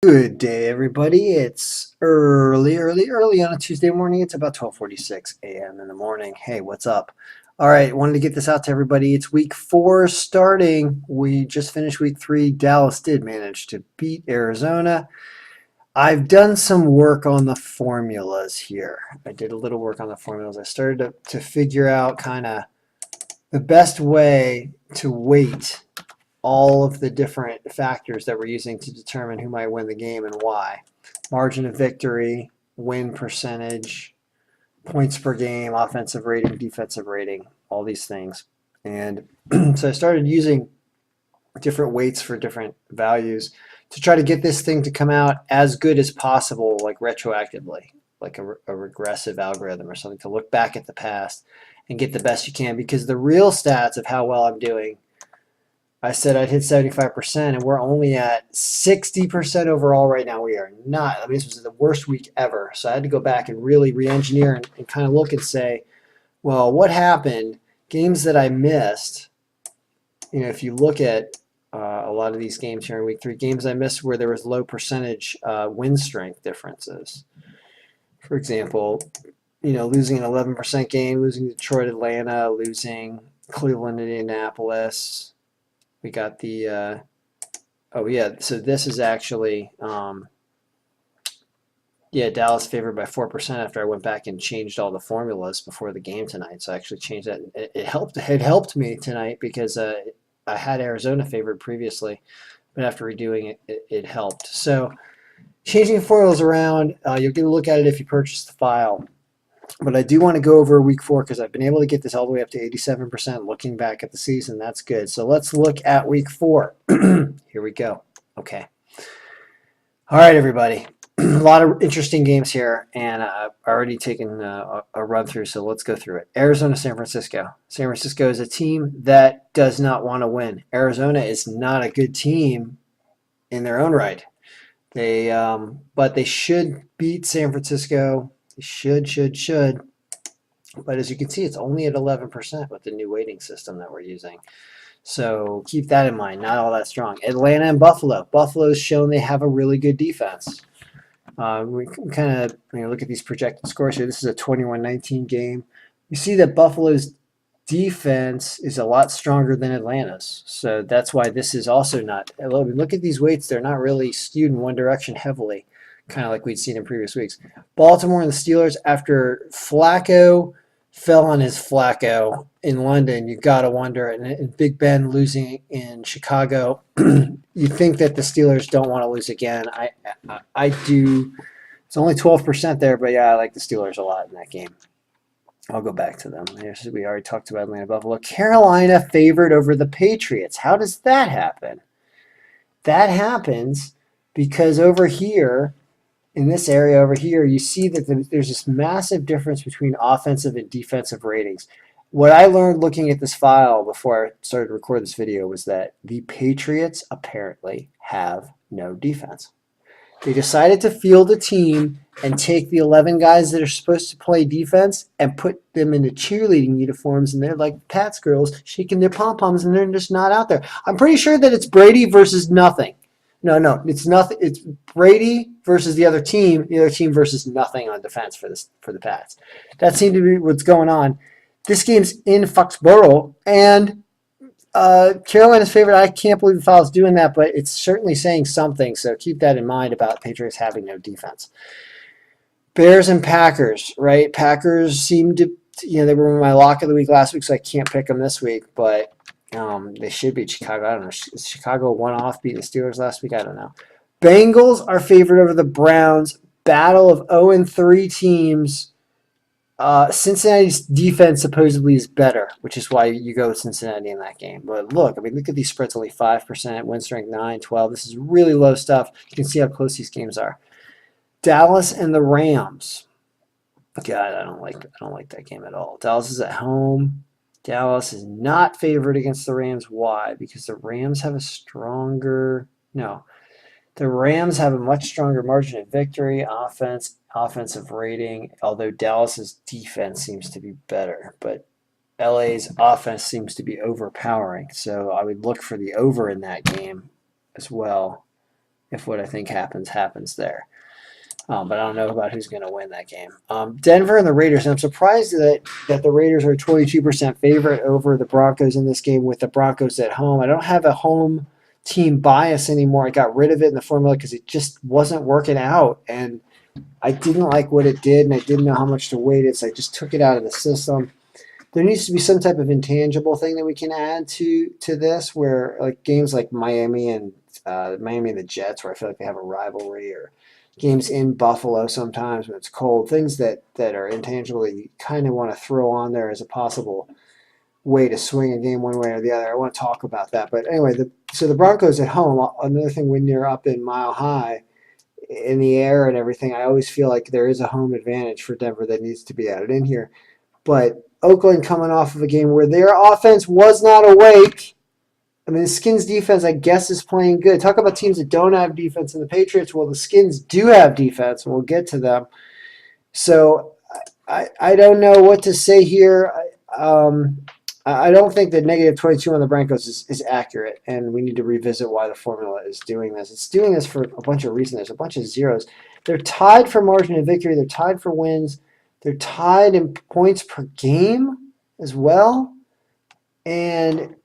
Good day, everybody. It's early on a Tuesday morning. It's about 12:46 a.m. in the morning. Hey, what's up? All right, wanted to get this out to everybody. It's week 4 starting. We just finished week 3. Dallas did manage to beat Arizona. I've done some work on the formulas here. I did a little work on the formulas. I started to figure out kind of the best way to weight all of the different factors that we're using to determine who might win the game and why. Margin of victory, win percentage, points per game, offensive rating, defensive rating, all these things. And so I started using different weights for different values to try to get this thing to come out as good as possible, like retroactively, like a regressive algorithm or something, to look back at the past and get the best you can. Because the real stats of how well I'm doing, I said I'd hit 75%, and we're only at 60% overall right now. We are not. I mean, this was the worst week ever. So I had to go back and really re-engineer and kind of look and say, well, what happened? Games that I missed, if you look at a lot of these games here in week 3, games I missed where there was low percentage win strength differences. For example, losing an 11% game, losing Detroit, Atlanta, losing Cleveland, Indianapolis. We got the, so this is actually, Dallas favored by 4% after I went back and changed all the formulas before the game tonight. So I actually changed that. It helped me tonight because I had Arizona favored previously, but after redoing it, it helped. So changing formulas around, you'll get a look at it if you purchase the file. But I do want to go over week 4 because I've been able to get this all the way up to 87% looking back at the season. That's good. So let's look at week 4. Here we go. Okay. All right, everybody. A lot of interesting games here, and I've already taken a run through, so let's go through it. Arizona, San Francisco. San Francisco is a team that does not want to win. Arizona is not a good team in their own right. But they should beat San Francisco. Should. But as you can see, it's only at 11% with the new weighting system that we're using. So keep that in mind. Not all that strong. Atlanta and Buffalo. Buffalo's shown they have a really good defense. We can kind of look at these projected scores here. This is a 21-19 game. You see that Buffalo's defense is a lot stronger than Atlanta's. So that's why this is also not. Look at these weights. They're not really skewed in one direction heavily, kind of like we'd seen in previous weeks. Baltimore and the Steelers, after Flacco fell on his Flacco in London, you got to wonder, and Big Ben losing in Chicago, you think that the Steelers don't want to lose again. I do. It's only 12% there, but yeah, I like the Steelers a lot in that game. I'll go back to them. We already talked about Atlanta, Buffalo. Carolina favored over the Patriots. How does that happen? That happens because over here, in this area over here, you see that there's this massive difference between offensive and defensive ratings. What I learned looking at this file before I started to record this video was that the Patriots apparently have no defense. They decided to field a team and take the 11 guys that are supposed to play defense and put them into cheerleading uniforms, and they're like Pats girls shaking their pom-poms, and they're just not out there. I'm pretty sure that it's Brady versus nothing. No, it's nothing. It's Brady versus the other team versus nothing on defense for the Pats. That seemed to be what's going on. This game's in Foxborough, and Carolina's favorite. I can't believe the foul's doing that, but it's certainly saying something, so keep that in mind about Patriots having no defense. Bears and Packers, right? Packers seem to, they were my lock of the week last week, so I can't pick them this week, but they should beat Chicago. I don't know. Is Chicago one-off beat the Steelers last week? I don't know. Bengals are favored over the Browns. Battle of 0-3 teams. Cincinnati's defense supposedly is better, which is why you go with Cincinnati in that game. But look at these spreads, only 5%, win strength 9, 12. This is really low stuff. You can see how close these games are. Dallas and the Rams. God, I don't like that game at all. Dallas is at home. Dallas is not favored against the Rams. Why? Because the Rams have the Rams have a much stronger margin of victory, offensive rating, although Dallas's defense seems to be better. But LA's offense seems to be overpowering. So I would look for the over in that game as well. if what I think happens there. But I don't know about who's going to win that game. Denver and the Raiders. And I'm surprised that the Raiders are 22% favorite over the Broncos in this game with the Broncos at home. I don't have a home team bias anymore. I got rid of it in the formula because it just wasn't working out. And I didn't like what it did, and I didn't know how much to weight it, so I just took it out of the system. There needs to be some type of intangible thing that we can add to this, where like games like Miami and the Jets, where I feel like they have a rivalry, or games in Buffalo sometimes when it's cold, things that are intangible that you kind of want to throw on there as a possible way to swing a game one way or the other. I want to talk about that. But anyway, so the Broncos at home, another thing when you're up in Mile High in the air and everything, I always feel like there is a home advantage for Denver that needs to be added in here. But Oakland coming off of a game where their offense was not awake. I mean, the Skins defense, I guess, is playing good. Talk about teams that don't have defense in the Patriots. Well, the Skins do have defense, and we'll get to them. So I don't know what to say here. I don't think that negative 22 on the Broncos is accurate, and we need to revisit why the formula is doing this. It's doing this for a bunch of reasons. There's a bunch of zeros. They're tied for margin of victory. They're tied for wins. They're tied in points per game as well. And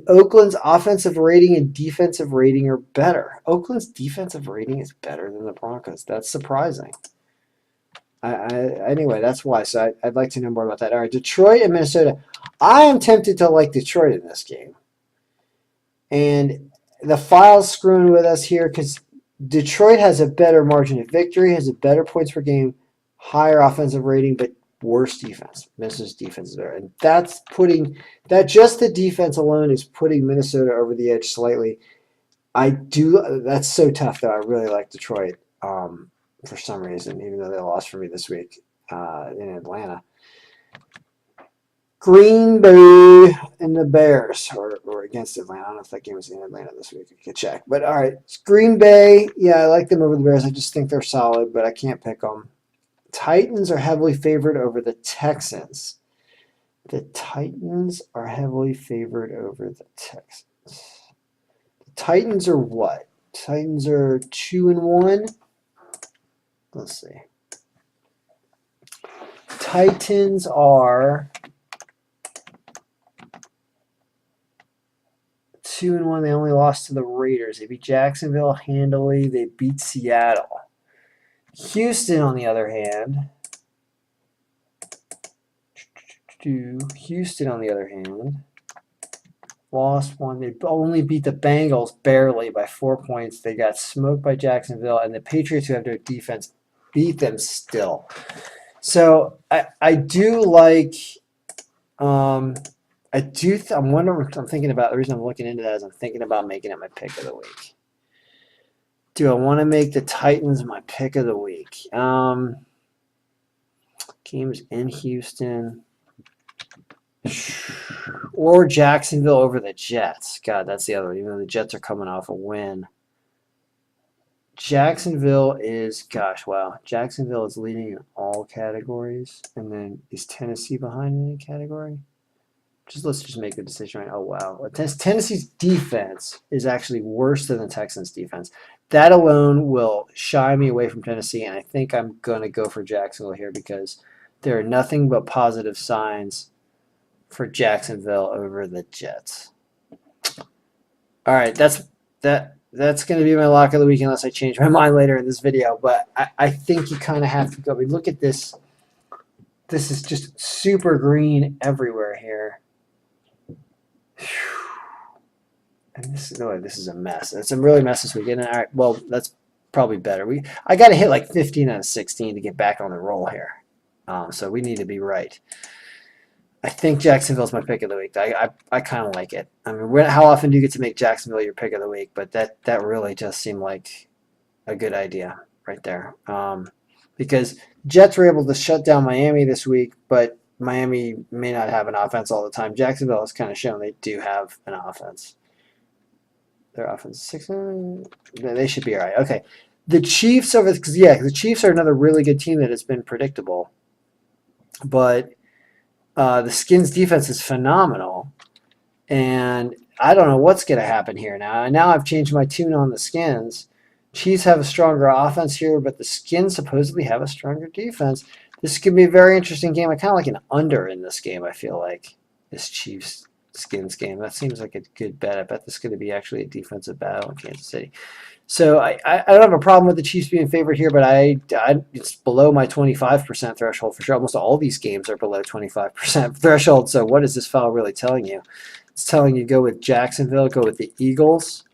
Oakland's offensive rating and defensive rating are better. Oakland's defensive rating is better than the Broncos. That's surprising. Anyway, that's why. So I'd like to know more about that. All right, Detroit and Minnesota. I am tempted to like Detroit in this game. And the file's screwing with us here because Detroit has a better margin of victory, has a better points per game, higher offensive rating, but worse defense. Minnesota's defense is better. And that's just the defense alone is putting Minnesota over the edge slightly. That's so tough, though. I really like Detroit for some reason, even though they lost for me this week in Atlanta. Green Bay and the Bears, or against Atlanta. I don't know if that game was in Atlanta this week. I could check. But all right, it's Green Bay. Yeah, I like them over the Bears. I just think they're solid, but I can't pick them. Titans are heavily favored over the Texans. The Titans are heavily favored over the Texans. The Titans are what? Titans are 2-1. Let's see. Titans are 2-1. They only lost to the Raiders. They beat Jacksonville handily. They beat Seattle. Houston, on the other hand, lost one. They only beat the Bengals barely by 4 points. They got smoked by Jacksonville, and the Patriots, who have their defense, beat them still. So I do like. I'm thinking about the reason I'm looking into that is I'm thinking about making it my pick of the week. Do I want to make the Titans my pick of the week? Games in Houston. Or Jacksonville over the Jets. God, that's the other one. Even though the Jets are coming off a win. Jacksonville is leading in all categories. And then is Tennessee behind in any category? Let's just make the decision right. Oh, wow. Tennessee's defense is actually worse than the Texans' defense. That alone will shy me away from Tennessee, and I think I'm going to go for Jacksonville here because there are nothing but positive signs for Jacksonville over the Jets. All right, that's going to be my lock of the week unless I change my mind later in this video, but I think you kind of have to go. I mean, look at this. This is just super green everywhere here. And this is a mess. It's a really mess this weekend. All right, well, that's probably better. I got to hit like 15 out of 16 to get back on the roll here. So we need to be right. I think Jacksonville's my pick of the week. I kind of like it. I mean, how often do you get to make Jacksonville your pick of the week? But that really just seemed like a good idea right there. Because Jets were able to shut down Miami this week, but Miami may not have an offense all the time. Jacksonville has kind of shown they do have an offense. Their offense is 6. They should be all right. Okay. The Chiefs the Chiefs are another really good team that has been predictable. But the Skins defense is phenomenal. And I don't know what's going to happen here now. And now I've changed my tune on the Skins. Chiefs have a stronger offense here, but the Skins supposedly have a stronger defense. This could be a very interesting game. I kind of like an under in this game, I feel like. This Chiefs Skins game. That seems like a good bet. I bet this is going to be actually a defensive battle in Kansas City. So I don't have a problem with the Chiefs being favored here, but it's below my 25% threshold for sure. Almost all these games are below 25% threshold. So what is this file really telling you? It's telling you go with Jacksonville, go with the Eagles,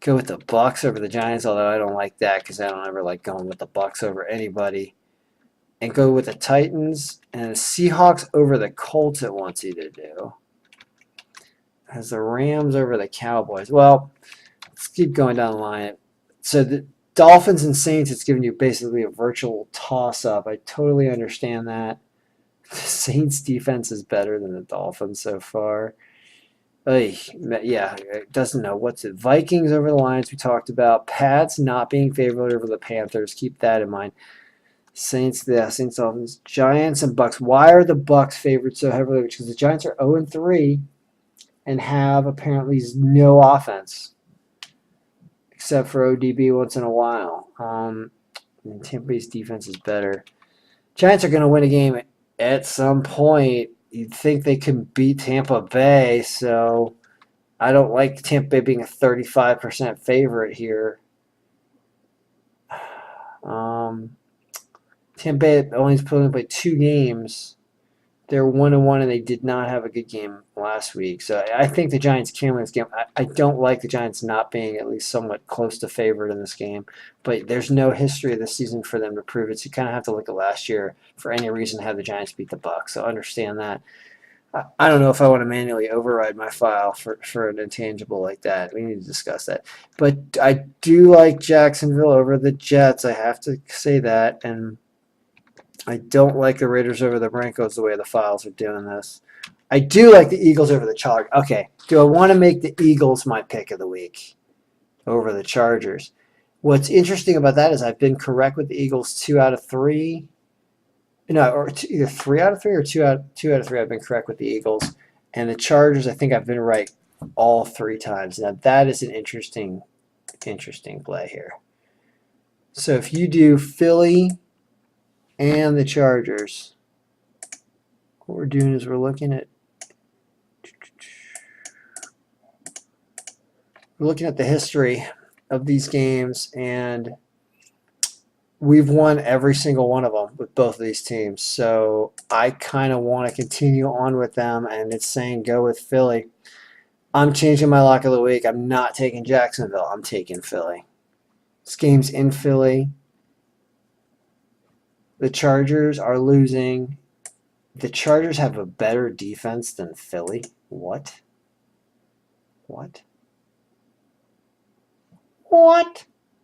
go with the Bucks over the Giants, although I don't like that because I don't ever like going with the Bucks over anybody. And go with the Titans and the Seahawks over the Colts it wants you to do. Has the Rams over the Cowboys. Well, let's keep going down the line. So the Dolphins and Saints, it's giving you basically a virtual toss-up. I totally understand that. The Saints defense is better than the Dolphins so far. Yeah, it doesn't know. What's it? Vikings over the Lions we talked about. Pats not being favored over the Panthers. Keep that in mind. Saints, Dolphins, Giants, and Bucks. Why are the Bucks favored so heavily? Because the Giants are 0-3 and have apparently no offense except for ODB once in a while. And Tampa Bay's defense is better. Giants are going to win a game at some point. You'd think they can beat Tampa Bay, so I don't like Tampa Bay being a 35% favorite here. Tampa Bay only played 2 games. They're 1-1, and they did not have a good game last week. So I think the Giants can win this game. I don't like the Giants not being at least somewhat close to favored in this game. But there's no history of this season for them to prove it. So you kind of have to look at last year for any reason to have the Giants beat the Bucs. So understand that. I don't know if I want to manually override my file for an intangible like that. We need to discuss that. But I do like Jacksonville over the Jets. I have to say that. And I don't like the Raiders over the Broncos the way the files are doing this. I do like the Eagles over the Chargers. Okay, do I want to make the Eagles my pick of the week over the Chargers? What's interesting about that is I've been correct with the Eagles 2 out of 3. No, or either 3 out of 3 or 2 out of 3. I've been correct with the Eagles. And the Chargers, I think I've been right all 3 times. Now, that is an interesting play here. So if you do Philly and the Chargers, what we're doing is we're looking at the history of these games, and we've won every single one of them with both of these teams. So I kind of want to continue on with them, and it's saying go with Philly. I'm changing my lock of the week. I'm not taking Jacksonville. I'm taking Philly. This game's in Philly. The Chargers are losing. The Chargers have a better defense than Philly. What?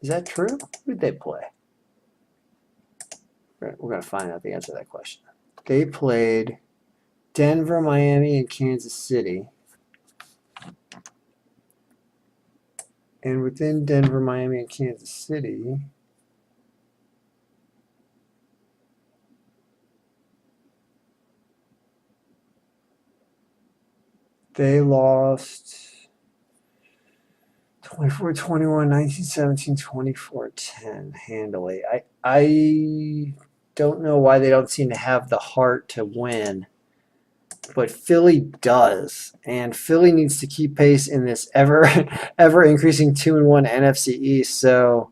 Is that true? Who did they play? We're going to find out the answer to that question. They played Denver, Miami, and Kansas City. And within Denver, Miami, and Kansas City, they lost 24-21, 19-17, 24-10 handily. I don't know why they don't seem to have the heart to win, but Philly does, and Philly needs to keep pace in this ever increasing 2-1 NFC East. So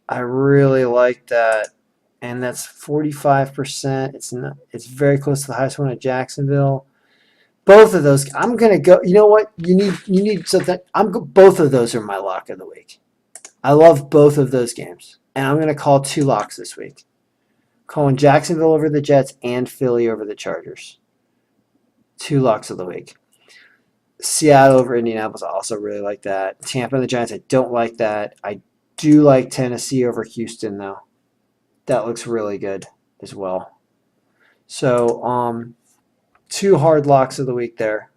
I really like that, and that's 45%. It's very close to the highest one at Jacksonville. Both of those, I'm gonna go. You know what? You need something. Both of those are my lock of the week. I love both of those games, and I'm gonna call 2 locks this week. Calling Jacksonville over the Jets and Philly over the Chargers. 2 locks of the week. Seattle over Indianapolis, I also really like that. Tampa and the Giants, I don't like that. I do like Tennessee over Houston though. That looks really good as well. So 2 hard locks of the week there,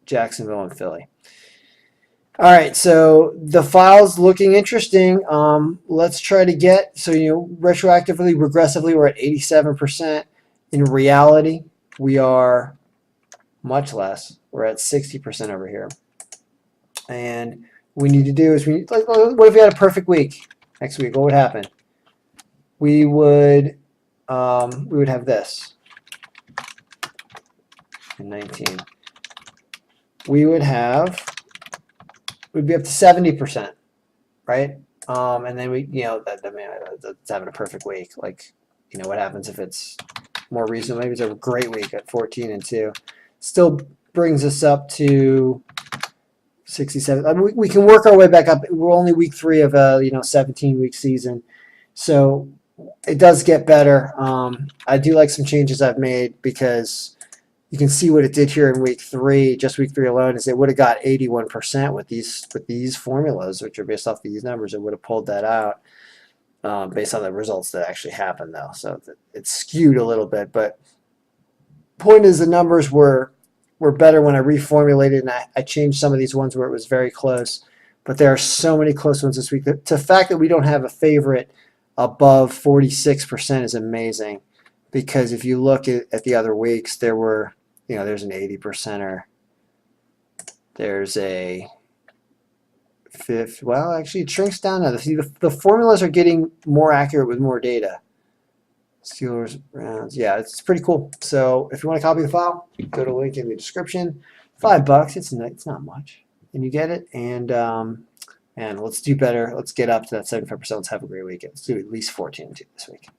Jacksonville and Philly. All right, so the file's looking interesting. Let's try to get, retroactively, regressively, we're at 87%. In reality, we are much less. We're at 60% over here. And what we need to do is like, what if we had a perfect week next week? What would happen? We would have this in 19. We'd be up to 70%, right? And then that's having a perfect week. Like, what happens if it's more reasonable? Maybe it's a great week at 14-2. Still brings us up to 67. I mean, we can work our way back up. We're only week 3 of a 17-week season, so it does get better. I do like some changes I've made because you can see what it did here in week 3. Just week 3 alone is it would have got 81% with these formulas, which are based off these numbers. It would have pulled that out based on the results that actually happened, though. So it's skewed a little bit, but point is the numbers were better when I reformulated, and I changed some of these ones where it was very close. But there are so many close ones this week. The fact that we don't have a favorite above 46% is amazing, because if you look at the other weeks, there were, there's an 80%er. There's a fifth. Well, actually, it shrinks down now. The formulas are getting more accurate with more data. Steelers, Browns. Yeah, it's pretty cool. So if you want to copy the file, go to the link in the description. $5. It's not much, and you get it. And let's do better. Let's get up to that 75%. Let's have a great weekend. Let's do at least 14-2 this week.